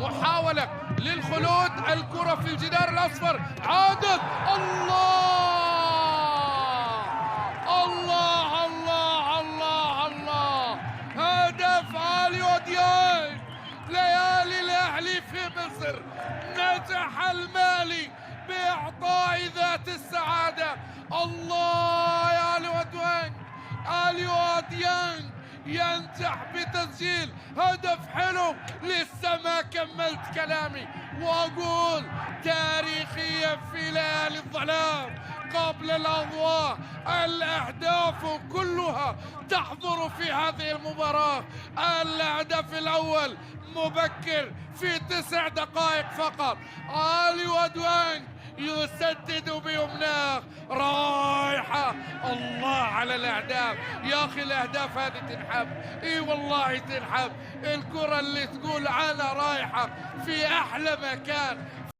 محاولة للخلود، الكرة في الجدار الأصفر، عادت. الله الله الله الله الله، هدف أليو ديانج. ليالي الأهلي في مصر، نجح المالي بإعطاء ذات السعادة. الله يا أليو ديانج، أليو ديانج ينجح بتسجيل هدف حلو. لسه ما كملت كلامي وأقول تاريخيا في ليالي الظلام قبل الأضواء، الأهداف كلها تحضر في هذه المباراة. الهدف الأول مبكر في 9 دقائق فقط، أليو ديانج يسدد بيمناه، رايحة. الله على الأهداف يا أخي، الأهداف هذه تنحب، إي والله تنحب. الكرة اللي تقول أنا رايحة في أحلى مكان،